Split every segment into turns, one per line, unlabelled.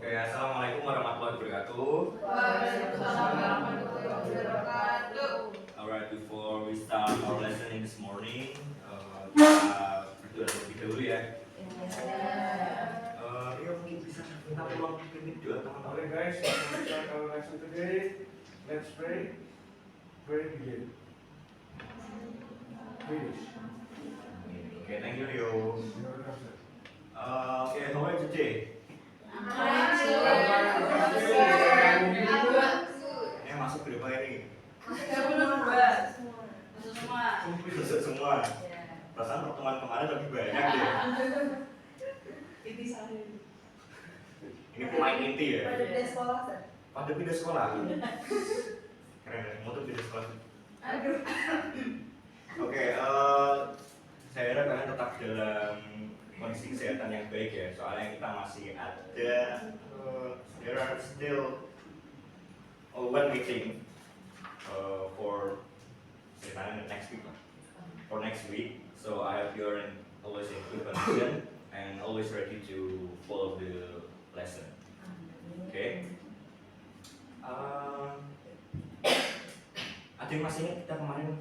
Oke, assalamualaikum warahmatullahi wabarakatuh.
Waalaikumsalam warahmatullahi wabarakatuh.
Alright, before we start our lesson this morning, kita berdoa terlebih dahulu ya. Ya mungkin bisa minta tolong pimpin doa teman-teman.
Okay guys, let's start our lesson today. Let's pray. Pray begin. Finish.
Oke, thank you Rio.
You're welcome, sir.
Oke, how are you today? Masuk berapa ini? Masuk semua. Perasaan pertemuan kemarin lebih banyak deh. Ini pemain inti ya. Pada pindah sekolah. Keren, mau tuh pindah sekolah. Oke, saya harap kalian tetap dalam kondisi kesehatan yang baik ya. Soalnya kita masih ada, there are still one meeting for next week. For next week, so I hope you're always in good condition and always ready to follow the lesson. Okay. Ada yang masih ingat kita kemarin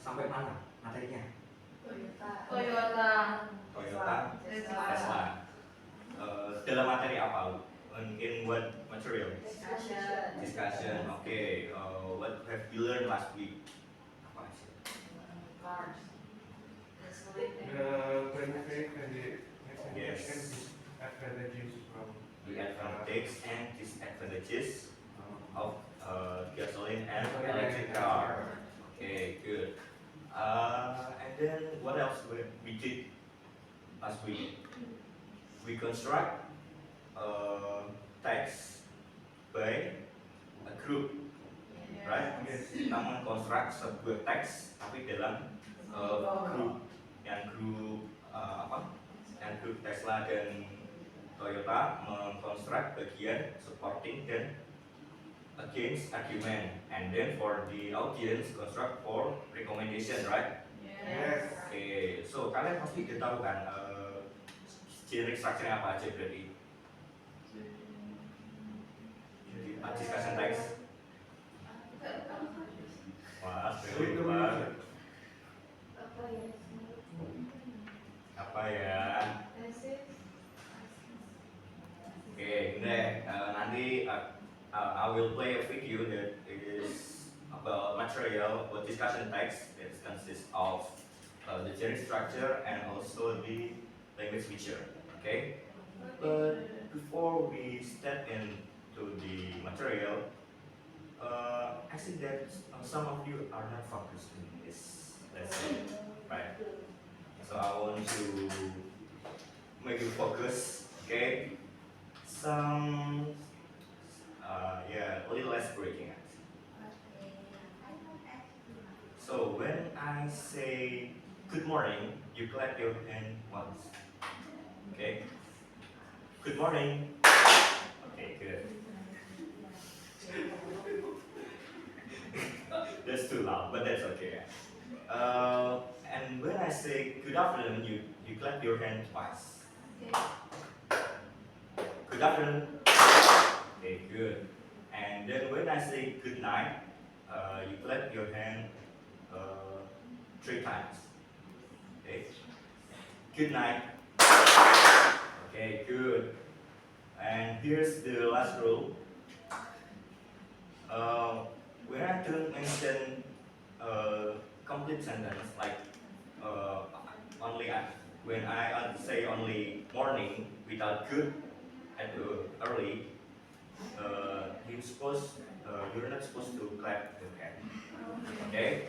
sampai mana materinya? Toyota, Tesla. Dalam materi apa? In what material? Discussion. Okay. What have you learned last week? Apa sih?
The benefit and the
Yes.
advantages from
The advantages and disadvantages of gasoline and electric car. Okay, good. And then what else we did last week? We construct text by a group, right?
Yes.
Kita mengkonstruk sebuah teks tapi dalam grup, yang grup yang grup Tesla dan Toyota mengkonstruk bagian supporting dan against argument, and then for the audience construct for recommendation, right?
Yes.
Okay, so kalian pasti udah tahu kan generic structure apa aja berarti? Jadi discussion text. Wah, asli banget. Apa ya? Oke, nanti I will play a video that is about material or discussion text that consists of the generic structure and also the language feature. Okay, but before we step into the material, I see that some of you are not focused in this lesson, right? So I want to make you focus. Okay, some a little less breaking. So when I say good morning, you clap your hand once. Okay. Good morning. Okay, good. That's too loud, but that's okay. And when I say good afternoon, you clap your hand twice. Good afternoon. Okay, good. And then when I say good night, you clap your hand 3 times. Okay. Good night. Okay, good. And here's the last rule. When I don't mention complete sentence, like when I say only morning without good at early, you're not supposed to clap your hand. Okay?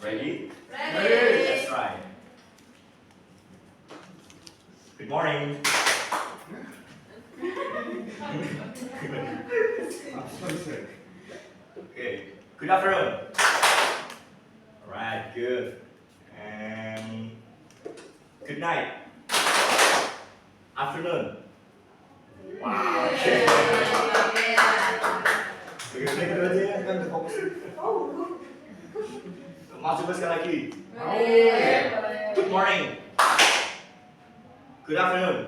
Ready?
Ready.
Let's try. Good morning. Okay. Good afternoon. Alright, good. And good night. Afternoon. Wow. Begitu aja ya, kan fokus. Masuk sekali lagi. Good morning. Good afternoon.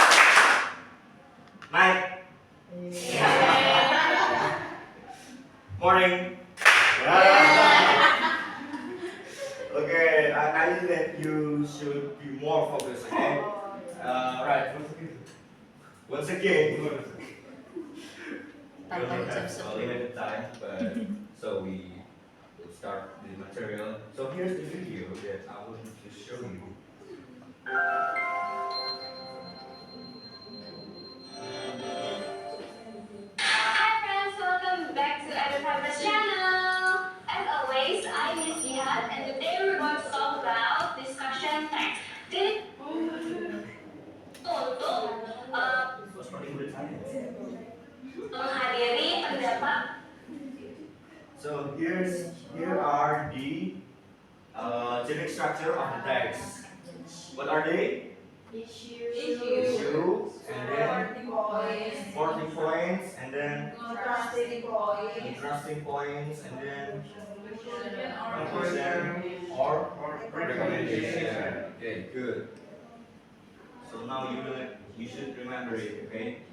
Night. Morning. Okay, I think that you should be more focused, okay? Right. Once again, we only have a limited time, but so we will start the material. So here's the video that I want to show you.
Hi friends, welcome back to Educator's channel. As always, I'm Miss Jihad, and today we're going to talk about discussion text. Jadi untuk
Starting with science.
menghadiri pendapat.
So here are the generic structure of the text. What are they? Issue, and then 40 points, and then interesting points, and then conclusion or recommendation. Okay, good. So now you should remember it, okay?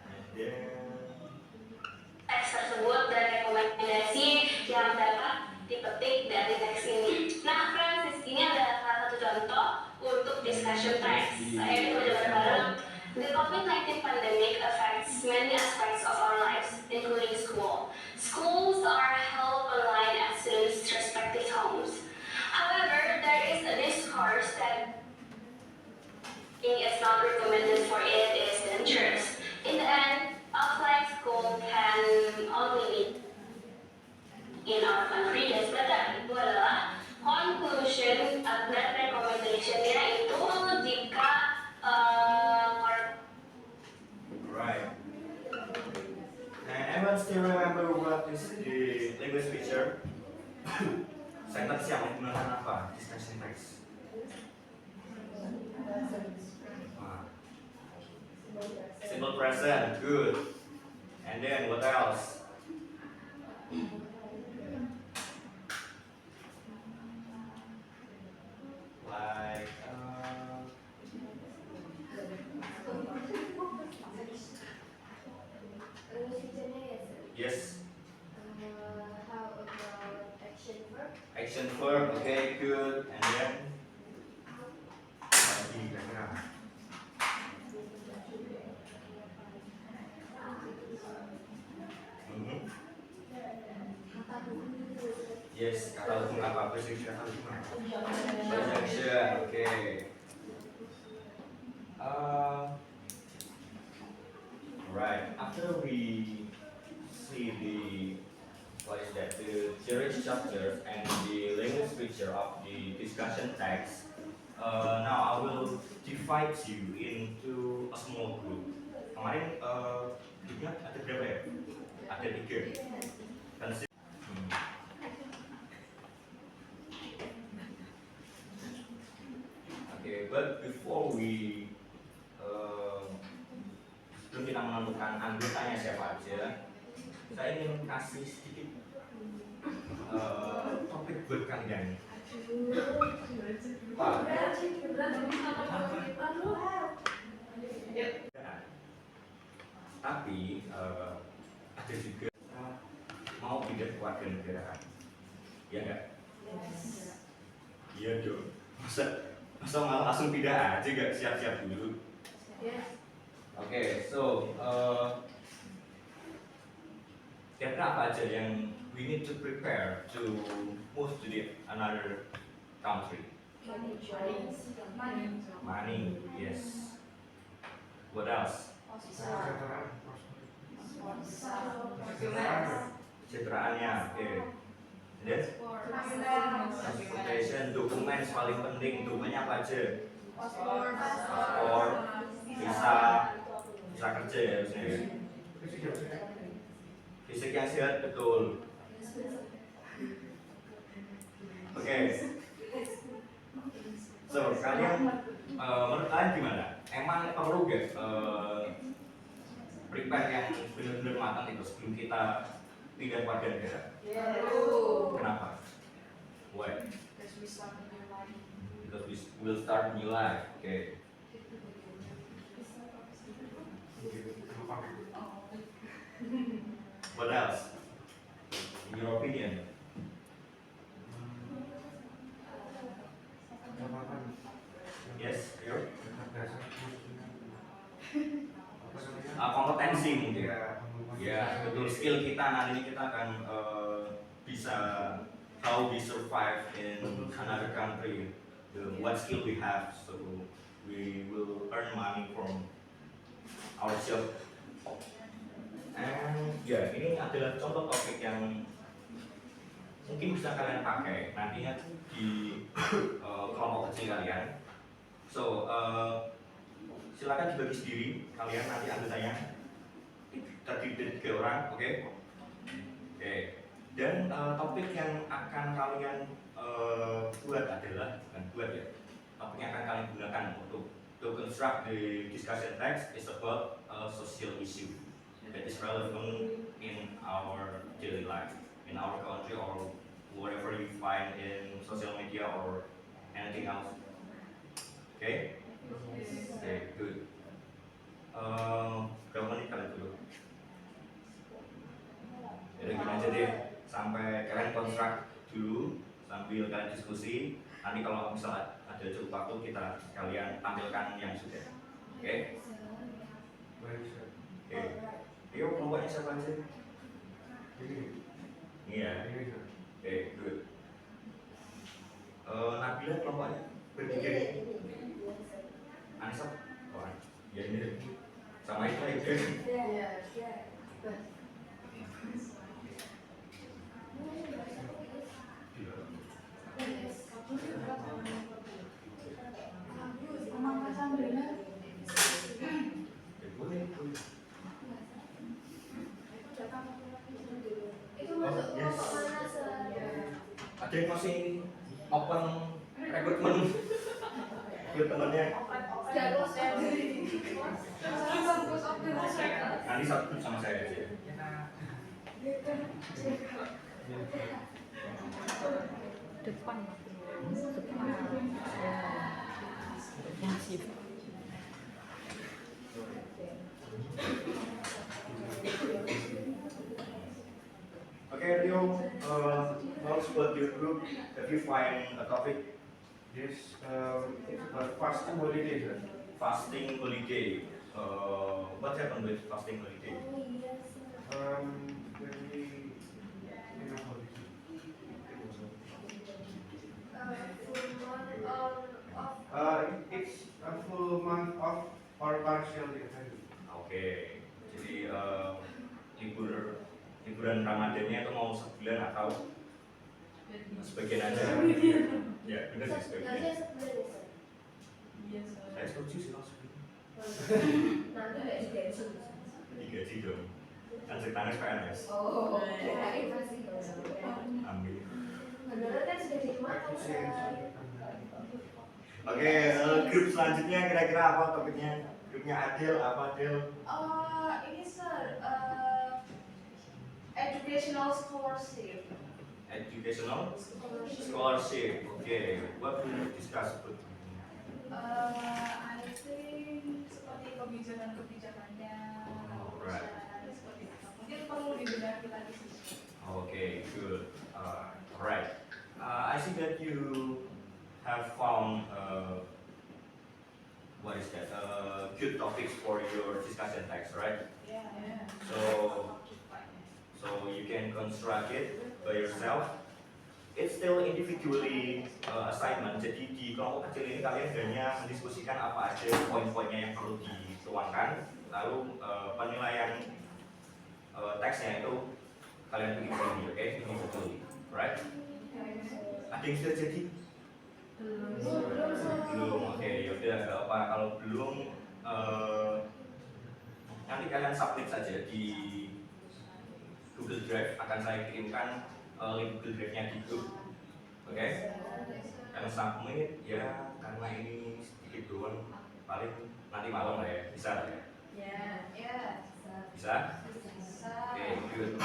And then
Teks tersebut dan rekomendasi yang dapat dipetik dari teks ini. Nah, friends, ini adalah salah satu contoh untuk discussion text. Saya coba bareng. The COVID-19 pandemic affects many aspects of our lives, including school. Schools are held online at students' respective homes. However, there is a discourse that it's not recommended for it is dangerous. In the end, offline school can only be in our country is better. Itu adalah conclusion dan recommendation-nya itu jika
right. And everyone still remember what is the language feature? Sentence yang menggunakan apa? Discussion text. Simple present, good. And then what else? Like yes,
How about action verb?
action verb, okay, good. And then lagi kira-kira. Mhm. Yes, kata hukum apa? Preposition kata hukum apa? Conjunction, okay. Right. After we see the what is that? The theory structure and the language feature of the discussion text. Now I will divide you into a small group. Kemarin grupnya ada berapa ya? Ada 3. Kan Okay, but before we sebelum kita menentukan anggotanya siapa aja, saya ingin kasih sedikit topik buat kalian. Tapi ada juga mau pindah ke warga negaraan, ya enggak? Iya dong. Masa malah langsung pindah aja gak siap-siap dulu? Oke, so kira-kira apa aja yang we need to prepare to move to the another country? Money, yes. What else? Citraannya, oke. Then transportation, dokumen paling penting. Dokumennya apa aja? Paspor, visa kerja ya harusnya. Fisik yang sehat, betul. Oke. So, kalian menurut kalian gimana? Emang perlu gak prepare yang benar-benar matang itu sebelum kita pindah warga negara? Kenapa? Why? Because we will start new life. Okay. What else? In your opinion? Yes, your
Dasar
kompetensi mungkin.
Ya,
Ya, betul. Skill kita nanti kita akan bisa how we survive in another country. What skill we have, so we will earn money from our job. And ya, ini adalah contoh topik yang mungkin bisa kalian pakai nantinya di kelompok kecil kalian. So silakan dibagi sendiri kalian nanti anggotanya terdiri dari 3 orang, oke? Oke. Dan topik yang akan kalian buat adalah bukan buat ya. Topik yang akan kalian gunakan untuk to construct the discussion text is about a social issue that is relevant in our daily life, in our country or whatever you find in social media or anything else. Okay? Okay, good. Berapa menit kalian dulu? Jadi gini aja deh, sampai kalian konstruk dulu sambil kalian diskusi. Nanti kalau misalnya ada cukup waktu kita kalian tampilkan yang sudah. Oke?
baik, Sir.
Oke. Yuk, kelompoknya siapa aja?
Ini,
Iya.
ini, Sir.
Oke, good. Nabila kelompoknya bertiga. Anissa? Oh, ya ini deh. Sama itu aja. Ya, boleh, boleh. Ada yang masih open rekrutmen buat temennya. Nanti satu sama saya aja.
Depan.
Okay, Rio, how about your group? If you find a topic,
Yes, it's about fasting holiday, Sir.
fasting holiday. What happened with fasting holiday?
When we in a holiday. It's a full month off or partially attended.
Oke, jadi liburan Ramadannya itu mau sebulan atau sebagian aja? Ya, benar sih sebagian. Saya setuju sih langsung. Digaji dong. Kan ceritanya PNS. Amin. Oke, grup selanjutnya kira-kira apa topiknya? Grupnya Adil, apa Adil?
Ini Sir, educational scholarship.
Educational scholarship. Okay, what will you discuss about?
I think seperti kebijakan-kebijakannya,
Right.
seperti itu. Mungkin perlu dibenahi lagi sih.
Okay, good. Alright. I see that you have found what is that? Good topics for your discussion text, right?
Yeah.
So you can construct it by yourself. It's still individually assignment. Jadi di kelompok kecil ini kalian hanya mendiskusikan apa aja poin-poinnya yang perlu dituangkan. Lalu penilaian teksnya itu kalian bikin sendiri, oke? Individually, right? Ada yang sudah jadi? Belum. Oke, yaudah nggak apa. Kalau belum, nanti kalian submit saja di Google Drive. Akan saya kirimkan link Google Drive-nya di grup, oke? Kalian submit ya, karena ini sedikit doang, paling nanti malam lah ya, bisa lah ya? Bisa? Okay, good.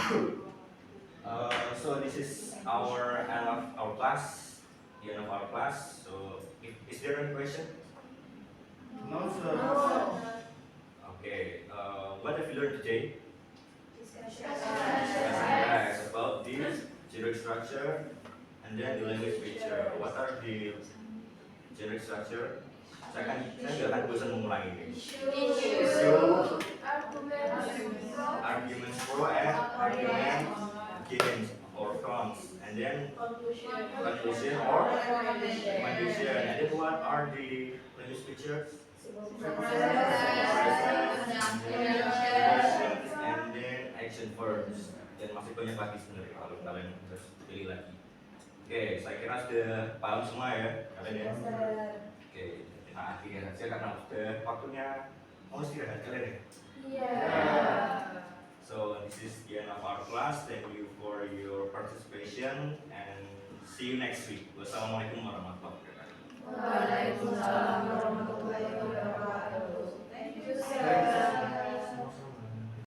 So this is our end of our class, the end of our class. So is there any question?
No, Sir.
Okay. What have you learned today?
Discussion.
generic structure, and then the language feature. What are the generic structure? Saya nggak akan bosan mengulangi ini. Issue, arguments pro and argument against or cons, and then conclusion or recommendation. And then what are the language features? And then action verbs. Dan masih banyak lagi sebenarnya kalau kalian harus pilih lagi. Oke, saya kira sudah paham semua ya kalian ya. Oke, kita akhiri saja karena sudah waktunya mau istirahat kalian ya. So this is the end of our class. Thank you for your participation and see you next week. Wassalamualaikum warahmatullahi wabarakatuh.
Waalaikumsalam warahmatullahi wabarakatuh. Thank you, sir.